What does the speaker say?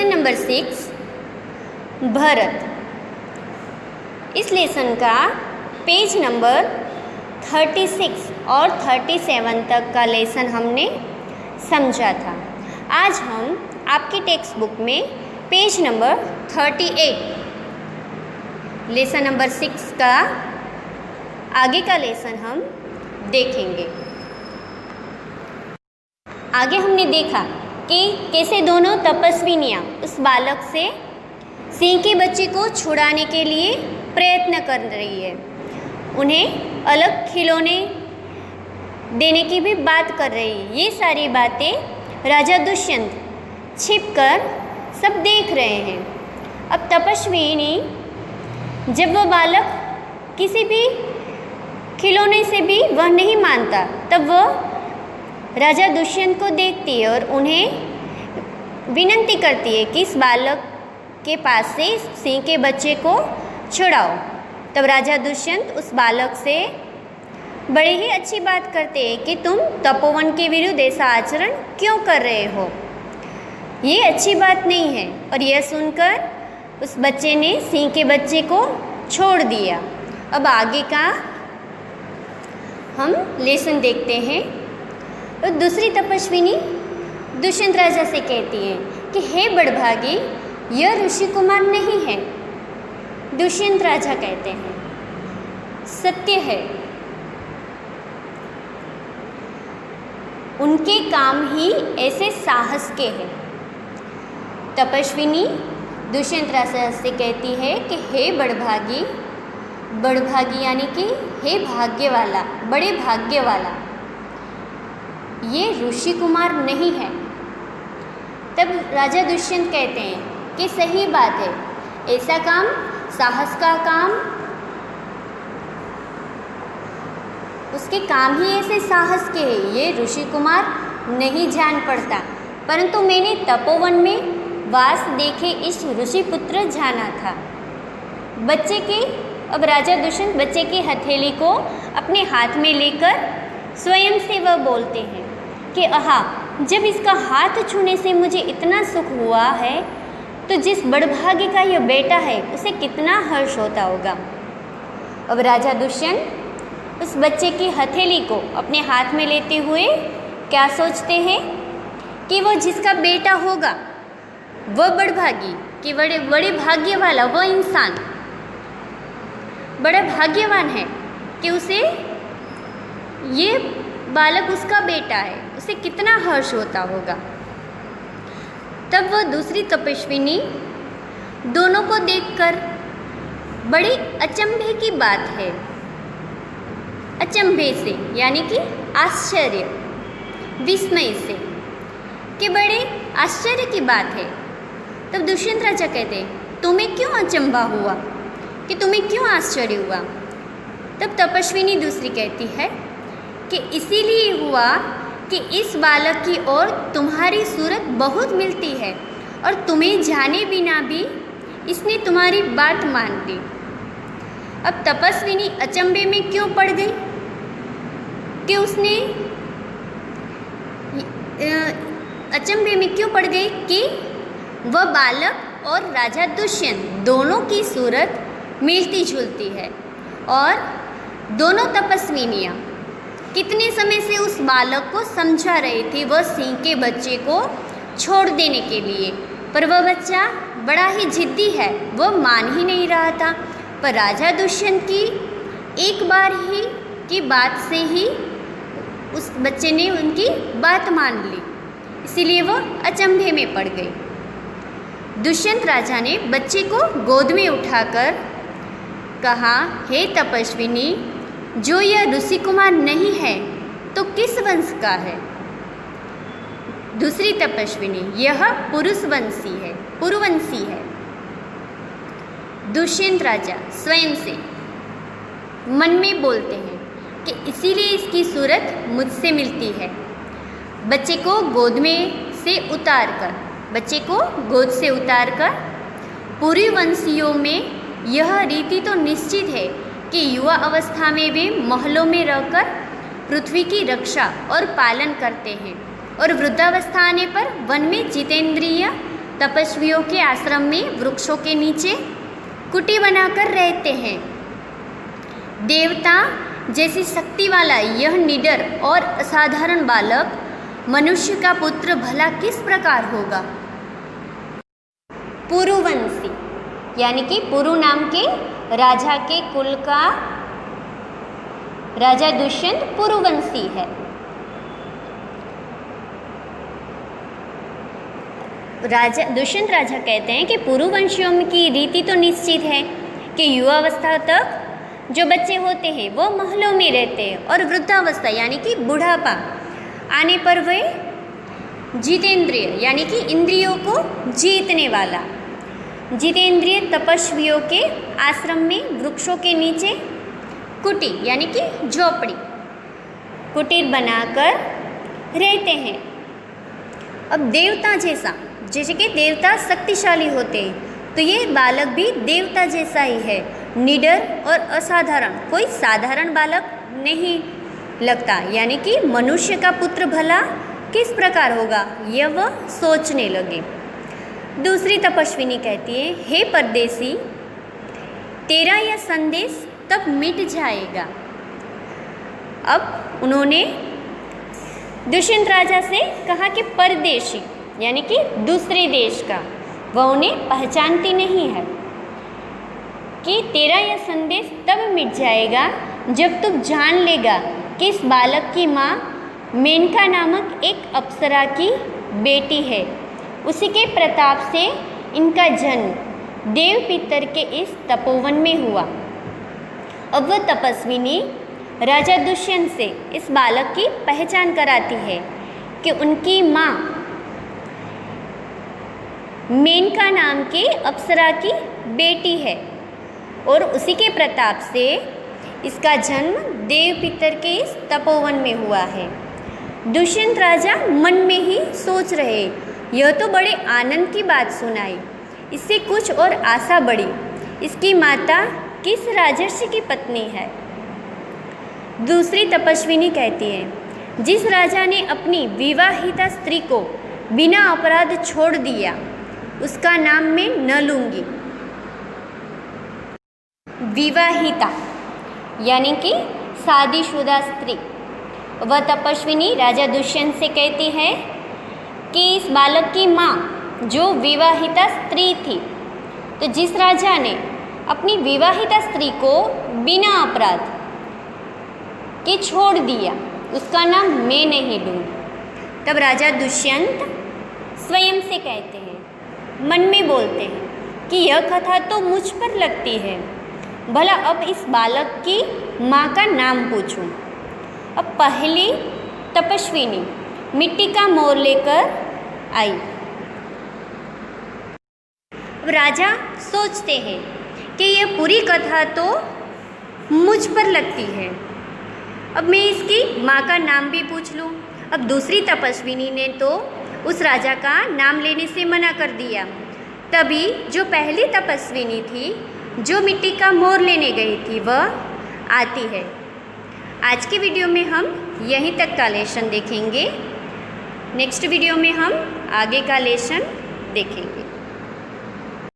Lesson number 6 Bharat. इस lesson का page number 36 और 37 तक का लेसन हमने समझा था। आज हम आपकी टेक्स्ट बुक में पेज नंबर 38 लेसन नंबर 6 का आगे का लेसन हम देखेंगे। आगे हमने देखा कि कैसे दोनों तपस्विनियाँ उस बालक से सिंह के बच्चे को छुड़ाने के लिए प्रयत्न कर रही है, उन्हें अलग खिलौने देने की भी बात कर रही है। ये सारी बातें राजा दुष्यंत छिपकर सब देख रहे हैं। अब तपस्विनी जब वह बालक किसी भी खिलौने से भी वह नहीं मानता, तब वह राजा दुष्यंत को देखती है और उन्हें विनती करती है कि इस बालक के पास से सिंह के बच्चे को छुड़ाओ। तब राजा दुष्यंत उस बालक से बड़ी ही अच्छी बात करते हैं कि तुम तपोवन के विरुद्ध ऐसा आचरण क्यों कर रहे हो, ये अच्छी बात नहीं है। और यह सुनकर उस बच्चे ने सिंह के बच्चे को छोड़ दिया। अब आगे का हम लेसन देखते हैं। और दूसरी तपस्विनी दुष्यंत राजा से कहती है कि हे बड़भागी, यह ऋषि कुमार नहीं है। दुष्यंत राजा कहते हैं सत्य है, उनके काम ही ऐसे साहस के हैं। तपस्विनी दुष्यंत राजा से कहती है कि हे बड़भागी, बड़भागी यानी कि हे भाग्य वाला, बड़े भाग्य वाला, ये ऋषि कुमार नहीं है। तब राजा दुष्यंत कहते हैं कि सही बात है, ऐसा काम, साहस का काम, उसके काम ही ऐसे साहस के हैं, ये ऋषि कुमार नहीं जान पड़ता। परंतु मैंने तपोवन में वास देखे इस ऋषि पुत्र जाना था। बच्चे के अब राजा दुष्यंत बच्चे की हथेली को अपने हाथ में लेकर स्वयं से वह बोलते हैं कि आहा, जब इसका हाथ छूने से मुझे इतना सुख हुआ है, तो जिस बड़भागी का यह बेटा है उसे कितना हर्ष होता होगा। अब राजा दुष्यंत उस बच्चे की हथेली को अपने हाथ में लेते हुए क्या सोचते हैं कि वो जिसका बेटा होगा वह बड़भागी, कि बड़े भाग्य वाला वह इंसान बड़ा भाग्यवान है कि उसे ये बालक उसका बेटा है, उसे कितना हर्ष होता होगा। तब वह दूसरी तपस्विनी दोनों को देखकर बड़ी अचंभे की बात है, अचंभे से यानी कि आश्चर्य, विस्मय से, कि बड़े आश्चर्य की बात है। तब दुष्यंत राजा कहते हैं तुम्हें क्यों अचंभा हुआ, कि तुम्हें क्यों आश्चर्य हुआ। तब तपस्विनी दूसरी कहती है कि इसीलिए हुआ कि इस बालक की ओर तुम्हारी सूरत बहुत मिलती है और तुम्हें जाने बिना भी इसने तुम्हारी बात मान ली। अब तपस्विनी अचंभे में क्यों पड़ गई कि उसने अचंभे में क्यों पड़ गई कि वह बालक और राजा दुष्यंत दोनों की सूरत मिलती जुलती है, और दोनों तपस्विनियाँ कितने समय से उस बालक को समझा रही थी वह सिंह के बच्चे को छोड़ देने के लिए, पर वह बच्चा बड़ा ही जिद्दी है, वह मान ही नहीं रहा था। पर राजा दुष्यंत की एक बार ही की बात से ही उस बच्चे ने उनकी बात मान ली, इसीलिए वह अचंभे में पड़ गई। दुष्यंत राजा ने बच्चे को गोद में उठाकर कहा, हे तपस्विनी, जो यह ऋषि कुमार नहीं है तो किस वंश का है। दूसरी तपस्विनी, यह पुरुषवंशी है, पुरुवंशी है। दुष्यंत राजा स्वयं से मन में बोलते हैं कि इसीलिए इसकी सूरत मुझसे मिलती है। बच्चे को गोद में से उतारकर, बच्चे को गोद से उतारकर, पुरुवंशियों में यह रीति तो निश्चित है कि युवा अवस्था में वे महलों में रहकर पृथ्वी की रक्षा और पालन करते हैं और वृद्धावस्था आने पर वन में जितेंद्रिय तपस्वियों के आश्रम में वृक्षों के नीचे कुटी बनाकर रहते हैं। देवता जैसी शक्ति वाला यह निडर और असाधारण बालक मनुष्य का पुत्र भला किस प्रकार होगा? पुरुवंशी, यानी कि पुरु नाम के राजा के कुल का राजा दुष्यंत पुरुवंशी है। दुष्यंत राजा कहते हैं कि पुरुवंशियों की रीति तो निश्चित है कि युवावस्था तक जो बच्चे होते हैं वो महलों में रहते हैं और वृद्धावस्था यानी कि बुढ़ापा आने पर वे जितेंद्रिय यानी कि इंद्रियों को जीतने वाला जितेंद्रिय तपस्वियों के आश्रम में वृक्षों के नीचे कुटी यानी कि झोपड़ी कुटीर बनाकर रहते हैं। अब देवता जैसे कि देवता शक्तिशाली होते हैं तो ये बालक भी देवता जैसा ही है, निडर और असाधारण, कोई साधारण बालक नहीं लगता। यानी कि मनुष्य का पुत्र भला किस प्रकार होगा यह वह सोचने लगे। दूसरी तपस्विनी कहती है, हे परदेसी, तेरा यह संदेश तब मिट जाएगा। अब उन्होंने दुष्यंत राजा से कहा कि परदेशी यानी कि दूसरे देश का, वह उन्हें पहचानती नहीं है कि तेरा यह संदेश तब मिट जाएगा जब तू जान लेगा कि इस बालक की माँ मेनका नामक एक अप्सरा की बेटी है। उसी के प्रताप से इनका जन्म देव पितर के इस तपोवन में हुआ। अब वह तपस्विनी राजा दुष्यंत से इस बालक की पहचान कराती है कि उनकी माँ मेनका नाम की अप्सरा की बेटी है और उसी के प्रताप से इसका जन्म देव पितर के इस तपोवन में हुआ है। दुष्यंत राजा मन में ही सोच रहे, यह तो बड़े आनंद की बात सुनाई, इससे कुछ और आशा बढ़ी, इसकी माता किस राजर्षि की पत्नी है। दूसरी तपस्विनी कहती है, जिस राजा ने अपनी विवाहिता स्त्री को बिना अपराध छोड़ दिया उसका नाम मैं न लूँगी। विवाहिता यानी कि शादीशुदा स्त्री। वह तपस्विनी राजा दुष्यंत से कहती है कि इस बालक की माँ जो विवाहिता स्त्री थी, तो जिस राजा ने अपनी विवाहिता स्त्री को बिना अपराध के छोड़ दिया उसका नाम मैं नहीं लूँगी। तब राजा दुष्यंत स्वयं से कहते हैं, मन में बोलते हैं कि यह कथा तो मुझ पर लगती है, भला अब इस बालक की माँ का नाम पूछूं। अब पहली तपस्विनी मिट्टी का मोर लेकर आई। अब राजा सोचते हैं कि यह पूरी कथा तो मुझ पर लगती है, अब मैं इसकी माँ का नाम भी पूछ लूँ। अब दूसरी तपस्विनी ने तो उस राजा का नाम लेने से मना कर दिया। तभी जो पहली तपस्विनी थी जो मिट्टी का मोर लेने गई थी वह आती है। आज के वीडियो में हम यहीं तक का लेसन देखेंगे। नेक्स्ट वीडियो में हम आगे का लेसन देखेंगे।